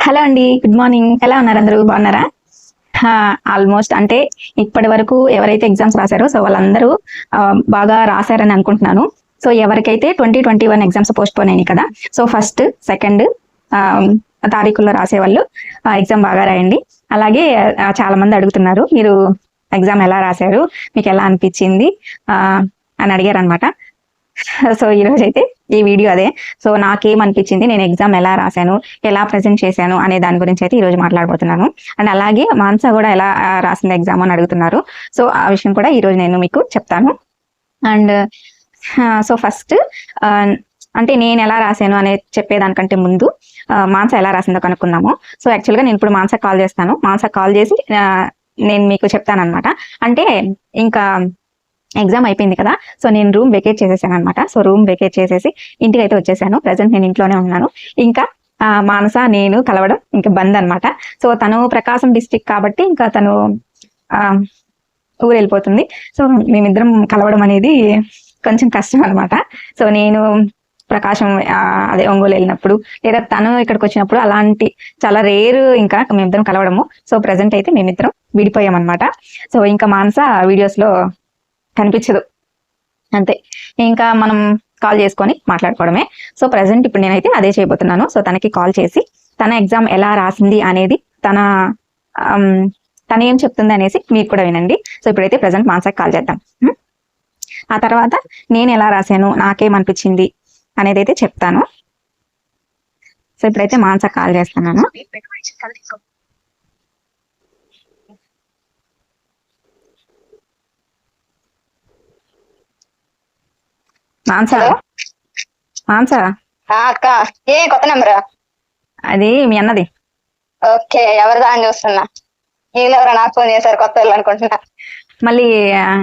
Hello అండి, good morning. ఎలా ఉన్నారు? అందరూ బాగున్నారా? ఆల్మోస్ట్ అంటే ఇప్పటి వరకు ఎవరైతే ఎగ్జామ్స్ రాశారో సో వాళ్ళందరూ బాగా రాశారని అనుకుంటున్నాను. సో ఎవరికైతే 2021 ఎగ్జామ్స్ పోస్ట్ పోన్ అయినాయి కదా, సో ఫస్ట్ సెకండ్ తారీఖుల్లో రాసేవాళ్ళు ఎగ్జామ్ బాగా రాయండి. అలాగే చాలా మంది అడుగుతున్నారు, మీరు ఎగ్జామ్ ఎలా రాశారు, మీకు ఎలా అనిపించింది అని అడిగారు అనమాట. సో ఈరోజు అయితే ఈ వీడియో అదే. సో నాకేమనిపించింది, నేను ఎగ్జామ్ ఎలా రాశాను, ఎలా ప్రజెంట్ చేశాను అనే దాని గురించి అయితే ఈరోజు మాట్లాడబోతున్నాను. అండ్ అలాగే మాన్సా కూడా ఎలా రాసింది ఎగ్జామ్ అని అడుగుతున్నారు. సో ఆ విషయం కూడా ఈరోజు నేను మీకు చెప్తాను. అండ్ సో ఫస్ట్ అంటే నేను ఎలా రాశాను అనే చెప్పేదానికంటే ముందు మాన్సా ఎలా రాసిందో కనుక్కుందాము. సో యాక్చువల్గా నేను ఇప్పుడు మాన్సా కాల్ చేస్తాను. మాన్సా కాల్ చేసి నేను మీకు చెప్తాను అనమాట. అంటే ఇంకా ఎగ్జామ్ అయిపోయింది కదా, సో నేను రూమ్ వెకేట్ చేసేసాను అనమాట. సో రూమ్ వెకేట్ చేసేసి ఇంటికి అయితే వచ్చేసాను. ప్రజెంట్ నేను ఇంట్లోనే ఉన్నాను. ఇంకా మానస నేను కలవడం ఇంకా బంద్ అనమాట. సో తను ప్రకాశం డిస్ట్రిక్ట్ కాబట్టి ఇంకా తను ఊరు వెళ్ళిపోతుంది. సో మేమిద్దరం కలవడం అనేది కొంచెం కష్టం అనమాట. సో నేను ప్రకాశం అదే ఒంగోలు వెళ్ళినప్పుడు లేదా తను ఇక్కడికి వచ్చినప్పుడు అలాంటి చాలా రేరు ఇంకా మేమిద్దరం కలవడము. సో ప్రజెంట్ అయితే మేమిద్దరం విడిపోయాం అనమాట. సో ఇంకా మానస వీడియోస్లో కనిపించదు, అంతే. ఇంకా మనం కాల్ చేసుకొని మాట్లాడుకోవడమే. సో ప్రజెంట్ ఇప్పుడు నేనైతే అదే చేయబోతున్నాను. సో తనకి కాల్ చేసి తన ఎగ్జామ్ ఎలా రాసింది అనేది తన ఏం చెప్తుంది అనేసి మీరు కూడా వినండి. సో ఇప్పుడైతే ప్రజెంట్ మాన్సాకి కాల్ చేద్దాం. ఆ తర్వాత నేను ఎలా రాశాను, నాకేమనిపించింది అనేది అయితే చెప్తాను. సో ఇప్పుడైతే మాన్సాకి కాల్ చేస్తున్నాను. మాన్సా అక్క, ఏ కొత్త నెంబర్? అది మీ అన్నది. ఓకే, ఎవరిదా అని చూస్తున్నా. వీళ్ళెవరో నాకు ఫోన్ చేశారు, కొత్త వాళ్ళు అనుకుంటున్నా. మళ్ళీ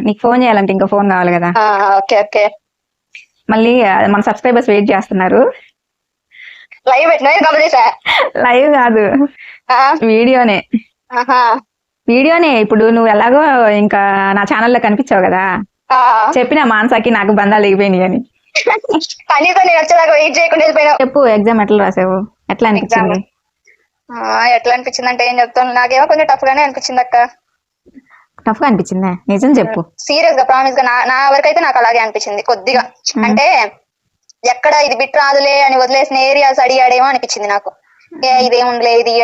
నీకు ఫోన్ చేయాలంటే ఇంకా ఫోన్ కావాలి కదా. Okay okay. మళ్ళీ మన సబ్స్క్రైబర్స్ వెయిట్ చేస్తున్నారు. లైవ్ పెట్టినా గమనించా. లైవ్ కాదు, వీడియోనే. వీడియోనే. ఇప్పుడు నువ్వు ఎలాగో ఇంకా నా ఛానల్లో కనిపించావు కదా, చెప్పిన మాన్సాకి నాకు బంధాలు దిగిపోయినాయి అని. కనీసం నేను వచ్చేదాకా వెయిట్ చేయకుండా వెళ్ళిపోయినా. చెప్పు, ఎగ్జామ్ ఎట్లా రాసావు, ఎట్లా అనిపించింది? ఎట్లా అనిపించింది అంటే ఏం చెప్తాను, నాకేమో కొంచెం టఫ్ గానే అనిపించింది అక్క. టఫ్ గా అనిపించిందా? నిజం చెప్పు. సీరియస్ గా, ప్రామిస్ గా నా వరకైతే నాకు అలాగే అనిపించింది కొద్దిగా. అంటే ఎక్కడ ఇది బిట్ రాదులే అని వదిలేసిన ఏరియాస్ అడిగాడేమో అనిపించింది నాకు. ఇదేముందిలే, ఇది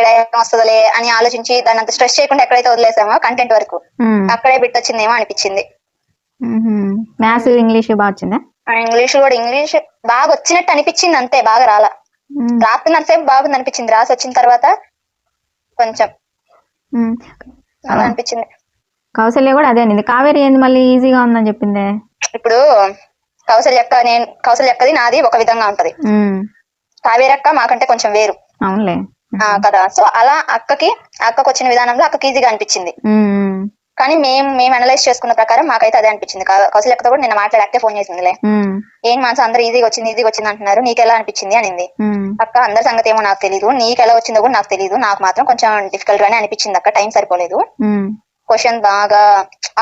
వస్తుందిలే అని ఆలోచించి దాన్ని అంత స్ట్రెస్ చేయకుండా ఎక్కడైతే వదిలేసామో కంటెంట్ వరకు అక్కడే బిట్ వచ్చిందేమో అనిపించింది. మ్యాథ్స్ ఇంగ్లీష్ బాగా వచ్చిందా? ఇంగ్లీష్ కూడా ఇంగ్లీష్ బాగా వచ్చినట్టు అనిపించింది, అంతే. బాగా రాస్తున్నంతసేపు బాగుంది అనిపించింది. రాసి వచ్చిన తర్వాత కొంచెం అలా అనిపించింది. కౌశల్య కూడా అదే అనింది. కావేరి ఏంది మళ్ళీ ఈజీగా ఉందని చెప్పిందే. ఇప్పుడు కౌశల్యక్కది నాది ఒక విధంగా ఉంటది, కావేరి అక్క మాకంటే కొంచెం వేరు. అవునులే కదా. సో అలా అక్కకు వచ్చిన విధానంలో అక్కకి ఈజీగా అనిపించింది. కానీ మేము అనలైజ్ చేసుకున్న ప్రకారం మాకైతే అదే అనిపించింది. కౌశల్యక్కతో కూడా నిన్న మాట్లాడాకే ఫోన్ చేసిందిలే. ఏం మనసు అందరూ ఈజీగా వచ్చింది అంటున్నారు, నీకు ఎలా అనిపించింది అనింది. అక్క అందరి సంగతి ఏమో నాకు తెలియదు, నీకు ఎలా వచ్చిందో కూడా నాకు తెలియదు, నాకు మాత్రం కొంచెం డిఫికల్ట్ గానే అనిపించింది అక్క. టైం సరిపోలేదు. క్వశ్చన్ బాగా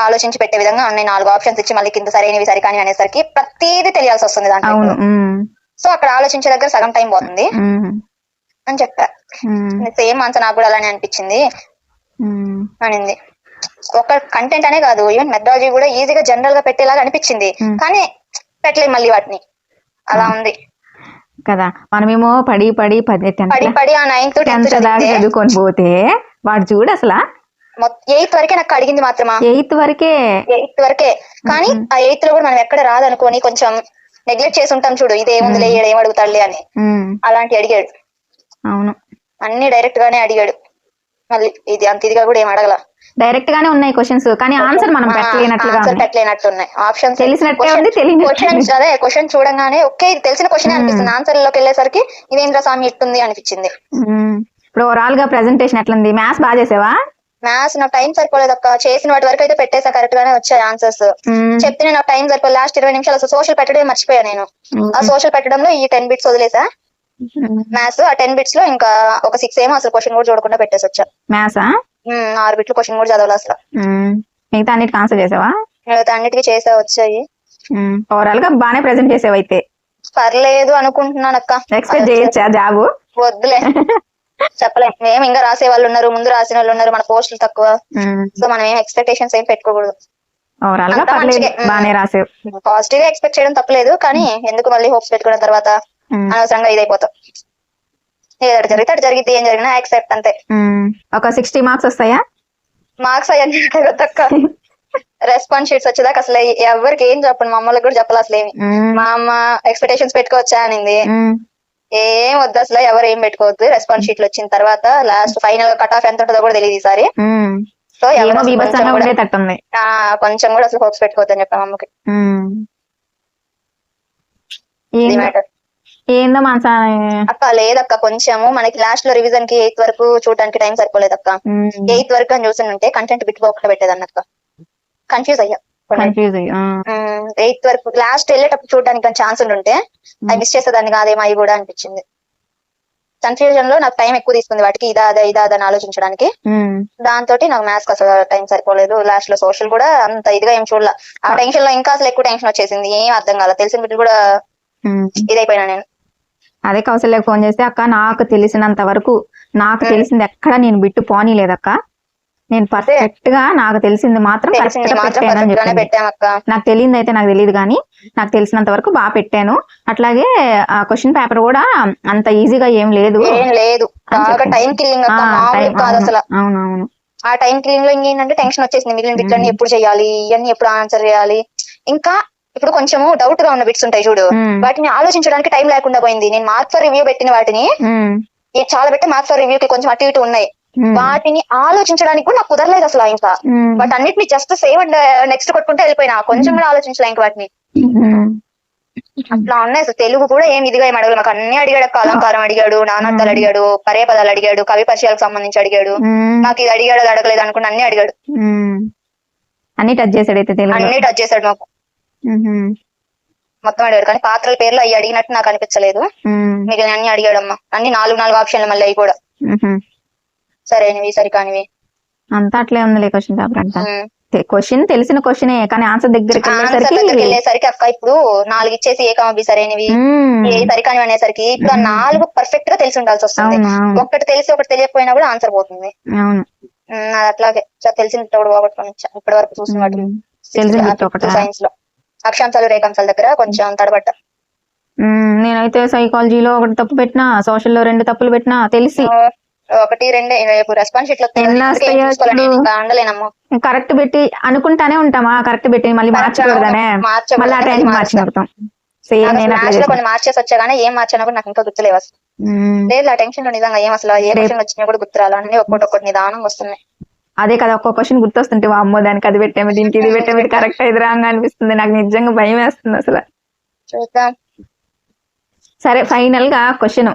ఆలోచించి పెట్టే విధంగా ఉన్నాయి. 4 ఆప్షన్స్ ఇచ్చి మళ్ళీ కింద సరైనవి సరికాని అనేసరికి ప్రతిదీ తెలియాల్సి వస్తుంది దాంట్లో. సో అక్కడ ఆలోచించే దగ్గర సగం టైం పోతుంది అని చెప్పా. సేమ్ మనసు నాకు కూడా అలానే అనిపించింది అనింది. ఒక కంటెంట్ అనే కాదు, ఈవెన్ మెథడాలజీ కూడా ఈజీగా జనరల్ గా పెట్టేలాగా అనిపించింది, కానీ పెట్టలేదు మళ్ళీ వాటిని. అలా ఉంది కదా. మనమేమో పడి ఆ 9th 10th దాకా చదువుకొని పోతే వాడు చూడు అసలు 8th వరకే నాకు అడిగింది మాత్రమా. 8th వరకే. కానీ ఆ 8th లో కూడా మనం ఎక్కడ రాదనుకోని కొంచెం నెగ్లెక్ట్ చేసి ఉంటాం చూడు, ఇదేముందిలే ఏం అడుగుతాడులే అని. అలాంటి అడిగాడు. అవును, అన్ని డైరెక్ట్ గానే అడిగాడు. మళ్ళీ ఇది అంత ఇదిగా కూడా ఏం అడగల, డైరెక్ట్ గానే ఉన్నాయి క్వశ్చన్స్, కానీ ఆన్సర్ మనం పెట్టలేనట్టు ఉన్నాయి. ఆప్షన్ తెలిసినట్టే ఉంది, తెలియదు. అదే క్వశ్చన్ చూడంగానే ఓకే ఇది తెలిసిన క్వశ్చన్ అనిపిస్తుంది, ఆన్సర్ లోకి వెళ్ళేసరికి ఇదేంద్ర స్వామి ఇట్టుంది అనిపించింది. ఇప్పుడు ఓవరాల్ గా ప్రెజెంటేషన్ ఎట్లుంది? మ్యాథ్స్ బాగా చేసావా? మ్యాథ్స్ నాకు టైం సరిపోలేదు అక్క. చేసిన వాటి వరకు అయితే పెట్టేసా, కరెక్ట్ గానే వచ్చాయి ఆన్సర్స్. చెప్తే నాకు టైం సరిపోలేదు. లాస్ట్ 20 నిమిషాలు అసలు సోషల్ పెట్టడం మర్చిపోయా నేను. ఆ సోషల్ పెట్టడంలో ఈ 10 బిట్స్ వదిలేసా మ్యాథ్స్. ఆ 10 బిట్స్ లో ఇంకా ఒక 6 ఏమో అసలు క్వశ్చన్ కూడా చూడకుండా పెట్టేసి వచ్చా. మ్యాథ్స్ 6 బిట్లు క్వశ్చన్ కూడా చదవాలి అసలు. మిగతా అన్నిటికి ఆన్సర్ చేసావా? మిగతా అన్నిటికీ చేసా, వచ్చాయి. ఓవరాల్ గా బాగానే ప్రెజెంట్ చేసావు అయితే. పర్లేదు అనుకుంటున్నాను అక్క. ఎక్స్పెక్ట్ చేయొచ్చా జాబ్? వద్దులే, చెప్పలేం. మేము ఇంకా రాసే వాళ్ళు ఉన్నారు, ముందు రాసిన వాళ్ళు ఉన్నారు, మన పోస్టులు తక్కువ. సో మనం ఏం ఎక్స్పెక్టేషన్స్ ఏం పెట్టుకోకూడదు. ఓవరాల్ గా పర్లేదు, బాగానే రాసేవు. పాజిటివ్ గా ఎక్స్పెక్ట్ చేయడం తప్పలేదు, కానీ ఎందుకు మళ్ళీ హోప్స్ పెట్టుకున్న తర్వాత అనవసరంగా ఇదైపోతాం. ఏదో జరిగితే అటు జరిగితే, ఏం జరిగినా యాక్సెప్ట్ అంతే. ఒక 60 మార్క్స్ వస్తాయా? మార్క్స్ అవన్నీ తక్కువ. రెస్పాన్స్ షీట్స్ వచ్చేదాకా అసలు ఎవరికి ఏం చెప్పండి, మా అమ్మలకు కూడా చెప్పాలి అసలు ఏమి. మా అమ్మ ఎక్స్పెక్టేషన్స్ పెట్టుకోవచ్చా అనింది. ఏం వద్దు అసలు, ఎవరు ఏం పెట్టుకోవద్దు. రెస్పాన్స్ షీట్లు వచ్చిన తర్వాత లాస్ట్ ఫైనల్ కట్ ఆఫ్ ఎంత ఉంటుందో కూడా తెలియదు ఈసారి. సో కొంచెం కూడా అసలు హోప్స్ పెట్టుకోవద్దు అని చెప్పాను అమ్మకి. ఏందో మనసా అక్క లేదక్క, కొంచెము మనకి లాస్ట్ లో రివిజన్ కి 8th వరకు చూడడానికి టైం సరిపోలేదు అక్క. 8th వరకు అని చూస్తుంటే కంటెంట్ బిట్ ఒకటి పెట్టేదాన్ని అక్క. కన్ఫ్యూజ్ అయ్యా. 8th వరకు లాస్ట్ వెళ్ళేటప్పుడు చూడడానికి ఛాన్స్ ఉంటే అది మిస్ చేసేదాన్ని కాదేమో అవి కూడా అనిపించింది. కన్ఫ్యూజన్ లో నాకు టైం ఎక్కువ తీసుకుంది వాటికి, ఇదా అని ఆలోచించడానికి. దాంతో నాకు మ్యాథ్స్ అసలు టైం సరిపోలేదు. లాస్ట్ లో సోషల్ కూడా అంత ఇదిగా ఏం చూడలే. ఆ టెన్షన్ లో ఇంకా అసలు ఎక్కువ టెన్షన్ వచ్చేసింది, ఏం అర్థం కాల. తెలిసిన బిడ్డలు కూడా ఇదైపోయినా నేను. అదే కౌశల్యకి ఫోన్ చేస్తే, అక్క నాకు తెలిసినంత వరకు, నాకు తెలిసింది ఎక్కడ నేను బిట్టు పోనీ లేదక్క, నేను పర్ఫెక్ట్ గా నాకు తెలిసింది మాత్రం పెట్టామక్క. నాకు తెలియదు అయితే నాకు తెలియదు, కానీ నాకు తెలిసినంత వరకు బాగా పెట్టాను. అట్లాగే ఆ క్వశ్చన్ పేపర్ కూడా అంత ఈజీగా ఏం లేదు. టైం కిల్లింగ్ కాదు అసలు. అవునవును. ఆ టైం కిల్లింగ్ లో ఇంకేంటంటే టెన్షన్ వచ్చేసింది, మిగిలిన బిట్లన్నీ ఎప్పుడు చేయాలి, ఇవన్నీ ఎప్పుడు ఆన్సర్ చేయాలి. ఇంకా ఇప్పుడు కొంచెము డౌట్ గా ఉన్న బిట్స్ ఉంటాయి చూడు, వాటిని ఆలోచించడానికి టైం లేకుండా పోయింది. నేను మార్క్ ఫర్ రివ్యూ పెట్టిన వాటిని చాలా పెట్టి మార్క్ ఫర్ రివ్యూ కి కొంచెం అటు ఇటు ఉన్నాయి, వాటిని ఆలోచించడానికి కూడా నాకు కుదరలేదు అసలు. ఇంకా బట్ అన్నిటిని జస్ట్ సేవ్ అండ్ నెక్స్ట్ కొట్టుకుంటే వెళ్ళిపోయినా, కొంచెం కూడా ఆలోచించలే ఇంక వాటిని. అట్లా ఉన్నాయి. అసలు తెలుగు కూడా ఏం ఇదిగా ఏం అడగదు, నాకు అన్ని అడిగాడు. అలంకారం అడిగాడు, నానార్థాలు అడిగాడు, పరే పదాలు అడిగాడు, కవి పరిచయాలకు సంబంధించి అడిగాడు. నాకు ఇది అడిగాడు, అది అడగలేదు అనుకుని అన్ని అడిగాడు. అన్ని టచ్ చేశాడు అయితే తెలుగు అన్ని టచ్ చేశాడు మాకు మొత్తం అడిగాడు. కానీ పాత్రల పేర్లు అవి అడిగినట్టు నాకు అనిపించలేదు. మిగిలిన అన్ని అడిగాడమ్మా, అన్ని 4 ఆప్షన్లు మళ్ళీ అవి కూడా సరైనవి సరికానివి అంతా అట్లే ఉంది. క్వశ్చన్ పేపర్ అంతా క్వశ్చన్ తెలిసిన క్వశ్చనే, కానీ ఆన్సర్ దగ్గరికి వెళ్ళేసరికి అక్క ఇప్పుడు 4 ఇచ్చేసి ఏ కామ బి సరైనవి ఏ సరికానివి అనేసరికి ఇప్పుడు 4 పర్ఫెక్ట్ గా తెలిసి ఉండాల్సి వస్తుంది. ఒకటి తెలిసి ఒకటి తెలియకపోయినా కూడా ఆన్సర్ పోతుంది. అట్లాగే తెలిసిన పోగొట్టుకొని ఇప్పటి వరకు చూసిన వాటి సైన్స్ లో అక్షాంశాలు రేఖాంశాల దగ్గర కొంచెం తడబడ్డ. నేనైతే సైకాలజీలో 1 తప్పు పెట్టినా, సోషల్ లో 2 తప్పులు పెట్టినా, తెలిసి 1 2 రేపు రెస్పాన్స్ షీట్ కరెక్ట్ పెట్టి అనుకుంటానే ఉంటామా, కరెక్ట్ పెట్టి మళ్ళీ మార్చకూడదనే మళ్ళీ ఆ టైం మార్చినడతాం. కొన్ని మార్చేసి వచ్చా కానీ ఏం మార్చినా కూడా నాకు ఇంకా గుర్తులేవు అసలు. లేదు ఆ టెన్షన్ లో నిజంగా ఏం అసలు ఏ క్వశ్చన్ వచ్చినా కూడా గుర్తురాలు, అన్ని ఒక్కొక్కటి నిదానంగా వస్తున్నాయి. అదే కదా, ఒక్కో క్వశ్చన్ గుర్తొస్తుంటే అమ్మో దానికి అది పెట్టాము, దీనికి ఇది పెట్టాము, కరెక్ట్ అయితే రాంగ్ అనిపిస్తుంది. నాకు నిజంగా భయం వేస్తుంది అసలు. చూద్దాం. సరే, ఫైనల్ గా క్వశ్చన్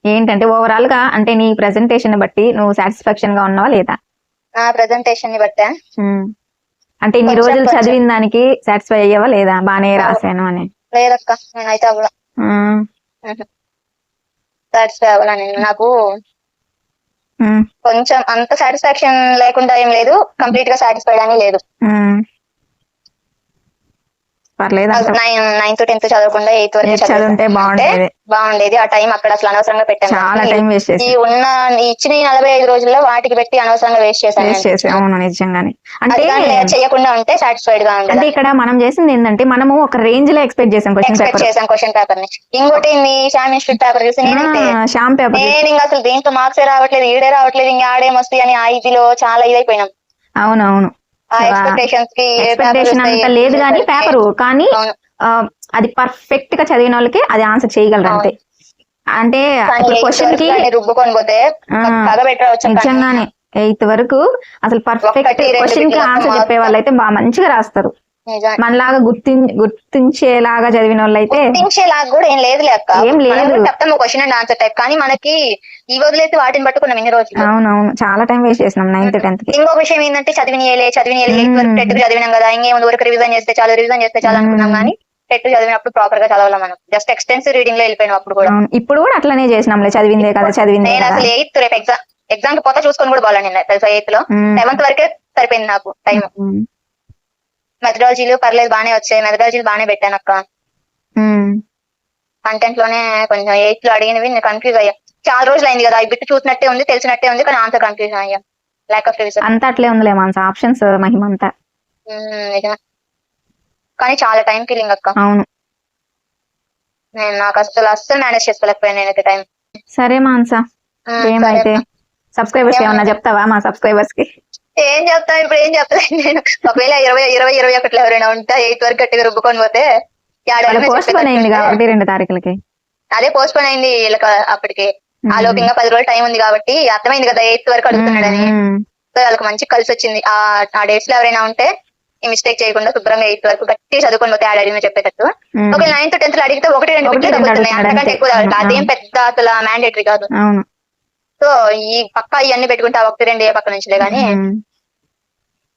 ఏంటంటే, ఓవరాల్ గా అంటే నీ ప్రెజెంటేషన్ బట్టి నువ్వు సాటిస్ఫాక్షన్ గా ఉన్నావా లేదా? నా ప్రెజెంటేషన్ ని బట్టా అంటే ఇన్ని రోజులు చదివిన దానికి సాటిస్ఫై అయ్యావా లేదా? బానే రాశాను అని. లేదక్క, నేనైతే అవ్వలా. సాటిస్ఫై అవ్వాలని నాకు కొంచెం అంత సాటిస్ఫాక్షన్ లేకుండా ఏం లేదు, కంప్లీట్ గా సాటిస్ఫైడ్ అని లేదు. పర్లేదు. 9th 10th చదవకుండా 8th వరకు చదువుంటే బాగుండేది. ఆ టైం అక్కడ అసలు అనవసరంగా పెట్టాను. చాలా టైం వేస్ట్ చేసి ఈ ఉన్న ఇచ్చిన 45 రోజుల్లో వాటికి పెట్టి అనవసరంగా వేస్ట్ చేశాను. అవును, నిజంగానే. అంటే చేయకుండా ఉంటే సాటిస్ఫైడ్ గా ఉండదు. అంటే ఇక్కడ మనం చేసింది ఏంటంటే, మనము ఒక రేంజ్ లో ఎక్స్పెక్ట్ చేసాం క్వశ్చన్ పేపర్ ని. ఇంకోటి మీ శ్యామ్ ఇన్స్టిట్యూట్ పేపర్ చూసి నేను ఇంకా అసలు దీంతో మార్క్స్ రావట్లేదు, ఈడే రావట్లేదు, ఇంకా ఆడేం వస్తాయి అని ఆ ఇదిలో చాలా ఇదైపోయినాం. అవునవును, ఎక్స్పెక్టేషన్ అంత లేదు కానీ పేపరు, కానీ అది పర్ఫెక్ట్ గా చదివిన వాళ్ళకి అది ఆన్సర్ చేయగలరు అంతే. అంటే క్వశ్చన్ కి నిజంగానే 8th వరకు అసలు పర్ఫెక్ట్ క్వశ్చన్ కి ఆన్సర్ చెప్పే వాళ్ళైతే బాగా మంచిగా రాస్తారు. మనలాగా గుర్తించేలాగా చదివిన వాళ్ళు అయితే గుర్తించేలాగా కూడా ఏం లేదు ఏం లేదు, చెప్తాము క్వశ్చన్ అండ్ ఆన్సర్ టైప్. కానీ మనకి ఈ వదిలేసి వాటిని పట్టుకున్నాం ఇన్ని రోజులు. అవునవును, చాలా టైం వేస్ట్ చేసినాం 9th 10th కి. ఇంకొక విషయం ఏంటంటే చదివిన 8th వరకు టెట్ చదివినాం కదా, ఇంకేముంది వరకు రివిజన్ చేస్తే చాలా అనుకున్నాం. కానీ టెట్ చదివినప్పుడు ప్రాపర్ గా చదవాలి మనం, జస్ట్ ఎక్స్టెన్సివ్ రీడింగ్ లో వెళ్ళిపోయినాం అప్పుడు కూడా. ఇప్పుడు కూడా అట్లనే చేసినాంలే, చదివిందే కదా చదివింది. నేను అసలు 8th రేపు ఎగ్జామ్ కి పోతే చూసుకొని కూడా బాగా నేను తెలుసా. 8th లో 7th వరకే సరిపోయింది నాకు టైం. మెథడాలజీలు పర్లేదు, బానే వచ్చాయి. మెథడాలజీలు బానే పెట్టాను అక్క. కంటెంట్ లోనే కొంచెం 8th లో అడిగినవి నేను కన్ఫ్యూజ్ అయ్యా. చాలా రోజులు అయింది కదా, ఈ బిట్ చూసినట్టే ఉంది, తెలిసినట్టే ఉంది, కానీ ఆన్సర్ కన్ఫ్యూజన్ అయ్యా, ల్యాక్ ఆఫ్ రివిజన్. అంతా అట్లే ఉందిలే మాన్స్, ఆప్షన్స్ మహిమ అంతా. నిజమే, కానీ చాలా టైం కిల్లింగ్ అక్క. అవును, నేను నాకు అస్సలు మేనేజ్ చేసుకోలేకపోయాను నేనైతే టైం. సరే మాన్సా, ఏమైతే సబ్స్క్రైబర్స్ ఏమన్నా చెప్తావా మా సబ్స్క్రైబర్స్ కి? ఏం చెప్తాను ఇప్పుడు, ఏం చెప్పలేదు నేను. ఒకవేళ 21 ఎవరైనా ఉంటా 8 వరకు గట్టిగా రుబ్బుకొని పోతే పోస్ట్ పోన్ అయింది 1-2 తారీఖులకి. అదే పోస్ట్ పోన్ అయింది వీళ్ళకి అప్పటికి. ఆ లోపు ఇంకా 10 రోజులు టైం ఉంది కాబట్టి అర్థమైంది కదా 8 వరకు అడుగుతున్నాడని. సో వాళ్ళకి మంచి కలిసి వచ్చింది. ఆ డేట్స్ లో ఎవరైనా ఉంటే ఈ మిస్టేక్ చేయకుండా శుభ్రంగా 8 వరకు గట్టి చదువుకొని పోతే అడిగిన చెప్పేటట్టు. ఒక 9th 10th లో అడిగితే 1-2 బిట్లు తగ్గుతున్నాయి, అంతకంటే ఎక్కువ అదేం పెద్ద అసలు మ్యాండేటరీ కాదు. సో ఈ పక్క ఇవన్నీ పెట్టుకుంటే 1-2 ఏ పక్క నుంచిలే గానీ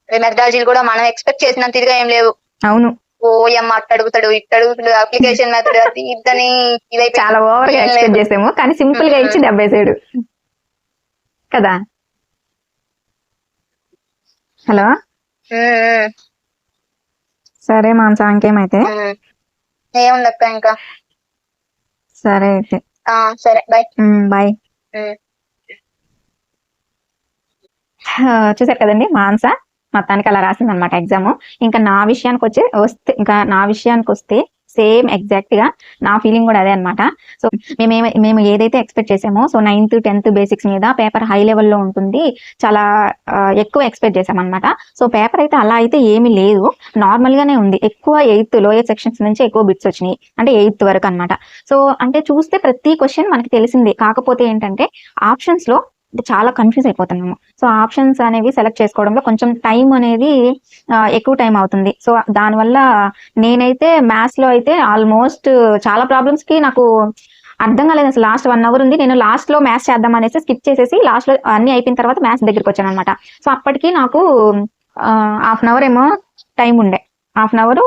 మెథడాలజీలు కూడా మనం ఎక్స్పెక్ట్ చేసినంత ఇదిగా ఏం లేవు. అవును, ఓయమ్మ అట్ట అడుగుతాడు ఇట్ట అడుగుతాడు, అప్లికేషన్ మెథడ్ అది ఇద్దని ఇదైతే చాలా ఓవర్ గా ఎక్స్పెక్ట్ చేసాము, కానీ సింపుల్ గా ఇచ్చి 70 కదా. హలో, సరే మాన్సా, ఇంకేమైతే ఏముందక్క ఇంకా. సరే అయితే సరే బాయ్. బాయ్. చూసారు కదండి, మాన్సా మొత్తానికి అలా రాసింది అనమాట ఎగ్జామ్. ఇంకా నా విషయానికి వస్తే సేమ్ ఎగ్జాక్ట్ గా నా ఫీలింగ్ కూడా అదే అనమాట. సో మేము ఏదైతే ఎక్స్పెక్ట్ చేసామో, సో 9th 10th బేసిక్స్ మీద పేపర్ హై లెవెల్లో ఉంటుంది, చాలా ఎక్కువ ఎక్స్పెక్ట్ చేసాం అనమాట. సో పేపర్ అయితే అలా అయితే ఏమీ లేదు, నార్మల్ గానే ఉంది. ఎక్కువ 8th లోయర్ సెక్షన్స్ నుంచి ఎక్కువ బిట్స్ వచ్చినాయి, అంటే 8th వరకు అనమాట. సో అంటే చూస్తే ప్రతి క్వశ్చన్ మనకి తెలిసిందే, కాకపోతే ఏంటంటే ఆప్షన్స్ లో చాలా కన్ఫ్యూజ్ అయిపోతున్నాము. సో ఆప్షన్స్ అనేవి సెలెక్ట్ చేసుకోవడంలో కొంచెం టైం అనేది ఎక్కువ టైం అవుతుంది. సో దానివల్ల నేనైతే మ్యాథ్స్ లో అయితే ఆల్మోస్ట్ చాలా ప్రాబ్లమ్స్ కి నాకు అర్థం కాలేదు అసలు. లాస్ట్ 1 hour ఉంది, నేను లాస్ట్ లో మ్యాథ్స్ చేద్దాం అనేసి స్కిప్ చేసేసి లాస్ట్ లో అన్ని అయిపోయిన తర్వాత మ్యాథ్స్ దగ్గరికి వచ్చాను అనమాట. సో అప్పటికి నాకు 1/2 hour ఏమో టైం ఉండే, 1/2 hour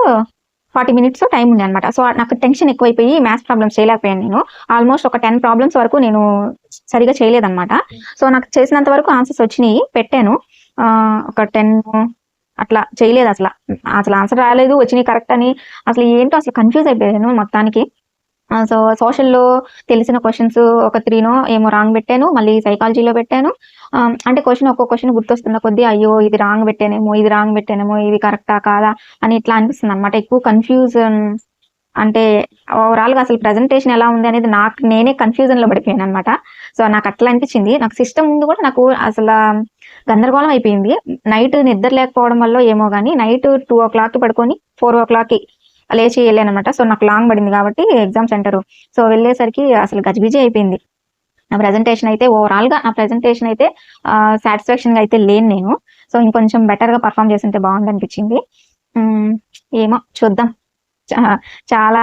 40 minutes టైం ఉంది అనమాట. సో నాకు టెన్షన్ ఎక్కువైపోయి మ్యాథ్స్ ప్రాబ్లమ్స్ చేయలేకపోయాను. నేను ఆల్మోస్ట్ ఒక 10 ప్రాబ్లమ్స్ వరకు నేను సరిగా చేయలేదన్నమాట. సో నాకు చేసినంత వరకు ఆన్సర్స్ వచ్చినాయి, పెట్టాను. ఒక 10 అట్లా చేయలేదు, అసలు ఆన్సర్ రాలేదు, వచ్చినాయి కరెక్ట్ అని అసలు ఏంటో అసలు కన్ఫ్యూజ్ అయిపోయాను మొత్తానికి. సో సోషల్లో తెలిసిన క్వశ్చన్స్ ఒక 3 ఏమో రాంగ్ పెట్టాను, మళ్ళీ సైకాలజీలో పెట్టాను. అంటే ఒక్కో క్వశ్చన్ గుర్తొస్తున్న కొద్దీ అయ్యో ఇది రాంగ్ పెట్టానేమో, ఇది కరెక్టా కాదా అని ఇట్లా అనిపిస్తుంది అనమాట. ఎక్కువ కన్ఫ్యూజన్, అంటే ఓవరాల్ గా అసలు ప్రెజెంటేషన్ ఎలా ఉంది అనేది నేనే కన్ఫ్యూజన్ లో పడిపోయాను అనమాట. సో నాకు అట్లా అనిపించింది. నాకు సిస్టమ్ ముందు కూడా నాకు అసలు గందరగోళం అయిపోయింది. నైట్ నిద్ర లేకపోవడం వల్ల ఏమో కానీ నైట్ 2 o'clock పడుకొని 4 o'clock లేచి వెళ్ళాను అనమాట. సో నాకు లాంగ్ పడింది కాబట్టి ఎగ్జామ్ సెంటర్. సో వెళ్ళేసరికి అసలు గజిబిజి అయిపోయింది. నా ప్రెజెంటేషన్ అయితే ఓవరాల్ గా సాటిస్ఫాక్షన్ గా అయితే లేను నేను. సో ఇంకొంచెం బెటర్ గా పర్ఫామ్ చేస్తుంటే బాగుంది అనిపించింది. ఏమో చూద్దాం. చాలా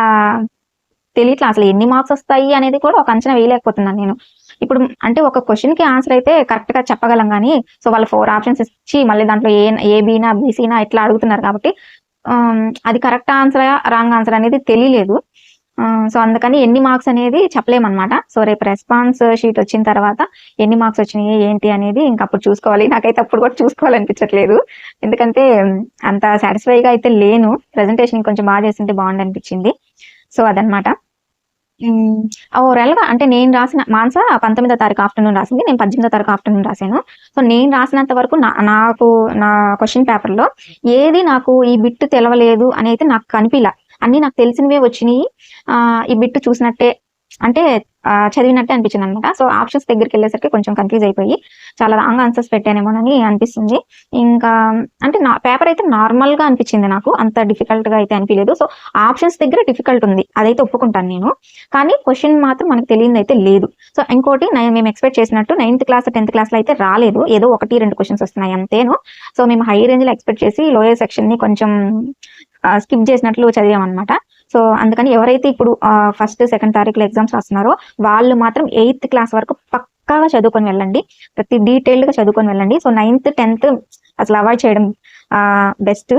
తెలియట్లా అసలు ఎన్ని మార్క్స్ వస్తాయి అనేది కూడా ఒక అంచనా వేయలేకపోతున్నాను నేను. ఇప్పుడు అంటే ఒక క్వశ్చన్ కి ఆన్సర్ అయితే కరెక్ట్ గా చెప్పగలం కానీ, సో వాళ్ళు 4 ఆప్షన్స్ ఇచ్చి మళ్ళీ దాంట్లో ఏబీనా బీసీనా ఇట్లా అడుగుతున్నారు కాబట్టి అది కరెక్ట్ ఆన్సర్ రాంగ్ ఆన్సర్ అనేది తెలియలేదు. సో అందుకని ఎన్ని మార్క్స్ అనేది చెప్పలేమన్నమాట. సో రేపు రెస్పాన్స్ షీట్ వచ్చిన తర్వాత ఎన్ని మార్క్స్ వచ్చినాయి ఏంటి అనేది ఇంకప్పుడు చూసుకోవాలి. నాకైతే అప్పుడు కూడా చూసుకోవాలనిపించట్లేదు, ఎందుకంటే అంత సాటిస్ఫైగా అయితే లేను. ప్రెజెంటేషన్ కొంచెం బాగా చేస్తుంటే బాగుంది అనిపించింది. సో అదనమాట. ఓవరాల్ గా అంటే నేను రాసిన మాన్సా 19వ తారీఖు ఆఫ్టర్నూన్ రాసింది, నేను 18వ తారీఖు ఆఫ్టర్నూన్ రాశాను. సో నేను రాసినంత వరకు నాకు నా క్వశ్చన్ పేపర్ లో ఏది నాకు ఈ బిట్ తెలవలేదు అని అయితే నాకు కనిపిలా. అన్ని నాకు తెలిసినవే వచ్చినాయి. ఈ బిట్ చూసినట్టే అంటే చదివినట్టే అనిపించింది అనమాట. సో ఆప్షన్స్ దగ్గరికి వెళ్ళేసరికి కొంచెం కన్ఫ్యూజ్ అయిపోయి చాలా రాంగ్ ఆన్సర్స్ పెట్టానేమోనని అనిపిస్తుంది. ఇంకా అంటే నా పేపర్ అయితే నార్మల్ గా అనిపించింది నాకు, అంత డిఫికల్ట్ గా అయితే అనిపించలేదు. సో ఆప్షన్స్ దగ్గర డిఫికల్ట్ ఉంది, అదైతే ఒప్పుకుంటాను నేను, కానీ క్వశ్చన్ మాత్రం మనకు తెలియదు అయితే లేదు. సో ఇంకోటి మేము ఎక్స్పెక్ట్ చేసినట్టు 9th క్లాస్ 10th క్లాస్ లో అయితే రాలేదు, ఏదో 1-2 క్వశ్చన్స్ వస్తున్నాయి అంతేను. సో మేము హై రేంజ్ లో ఎక్స్పెక్ట్ చేసి లోయర్ సెక్షన్ ని కొంచెం స్కిప్ చేసినట్లు చదివామన్నమాట. సో అందుకని ఎవరైతే ఇప్పుడు 1st 2nd తారీఖులో ఎగ్జామ్స్ రాస్తున్నారో వాళ్ళు మాత్రం 8th క్లాస్ వరకు పక్కాగా చదువుకొని వెళ్ళండి, ప్రతి డీటెయిల్డ్ గా చదువుకొని వెళ్ళండి. సో 9th 10th అసలు అవాయిడ్ చేయడం బెస్ట్.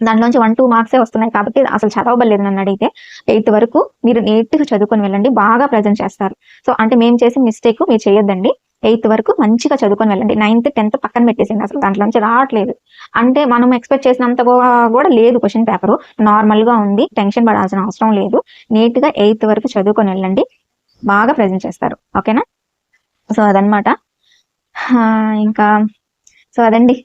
దాంట్లోంచి 1-2 మార్క్సే వస్తున్నాయి కాబట్టి అసలు చదవబడలేదు నన్ను అడిగితే. 8th వరకు మీరు నీట్గా చదువుకొని వెళ్ళండి, బాగా ప్రజెంట్ చేస్తారు. సో అంటే మేము చేసిన మిస్టేక్ మీరు చేయొద్దండి. 8th వరకు మంచిగా చదువుకొని వెళ్ళండి. 9th 10th పక్కన పెట్టేసింది, అసలు దాంట్లోంచి రావట్లేదు. అంటే మనం ఎక్స్పెక్ట్ చేసినంత కూడా లేదు, క్వశ్చన్ పేపర్ నార్మల్ గా ఉంది, టెన్షన్ పడాల్సిన అవసరం లేదు. నీట్ గా 8th వరకు చదువుకొని వెళ్ళండి, బాగా ప్రజెంట్ చేస్తారు. ఓకేనా? సో అదనమాట. ఇంకా సో అదండి.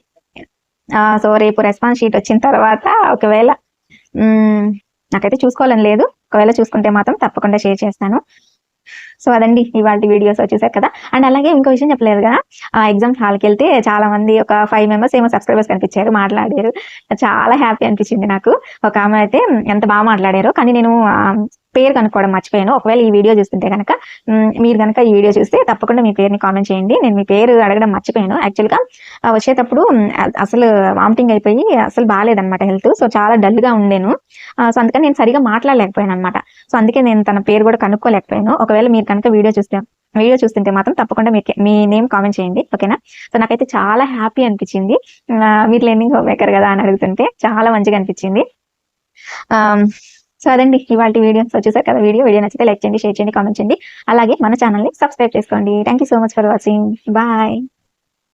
సో రేపు రెస్పాన్స్ షీట్ వచ్చిన తర్వాత ఒకవేళ నాకైతే చూసుకోవాలని లేదు, ఒకవేళ చూసుకుంటే మాత్రం తప్పకుండా షేర్ చేస్తాను. సో అదండి ఇవాళ వీడియోస్ వచ్చేసారు కదా. అండ్ అలాగే ఇంకో విషయం చెప్పలేదు కదా, ఎగ్జామ్స్ హాల్కి వెళ్తే చాలా మంది ఒక 5 మెంబర్స్ ఏమో సబ్స్క్రైబర్స్ కనిపించారు, మాట్లాడారు. చాలా హ్యాపీ అనిపించింది నాకు. ఒక ఆమె అయితే ఎంత బాగా మాట్లాడారో, కానీ నేను పేరు కనుక్కోవడం మర్చిపోయాను. ఒకవేళ ఈ వీడియో చూస్తుంటే కనుక మీరు కనుక ఈ వీడియో చూస్తే తప్పకుండా మీ పేరుని కామెంట్ చేయండి. నేను మీ పేరు అడగడం మర్చిపోయాను. యాక్చువల్గా వచ్చేటప్పుడు అసలు వామిటింగ్ అయిపోయి అసలు బాగాలేదనమాట హెల్త్. సో చాలా డల్గా ఉండేను. సో అందుకని నేను సరిగా మాట్లాడలేకపోయాను అనమాట. సో అందుకే నేను తన పేరు కూడా కనుక్కోలేకపోయాను. ఒకవేళ మీరు కనుక వీడియో చూస్తుంటే మాత్రం తప్పకుండా మీ నేమ్ కామెంట్ చేయండి, ఓకేనా. సో నాకైతే చాలా హ్యాపీ అనిపించింది. మీరు లెర్నింగ్ హోమ్ మేకర్ కదా అని అడుగుతుంటే చాలా మంచిగా అనిపించింది. సో అదండి ఇవాళ వీడియో. సో చూసారు కదా వీడియో నచ్చితే లైక్ చేయండి, షేర్ చేయండి, కామెంట్ చేయండి. అలాగే మన ఛానల్ని సబ్స్క్రైబ్ చేసుకోండి. Thank you so much for watching. Bye.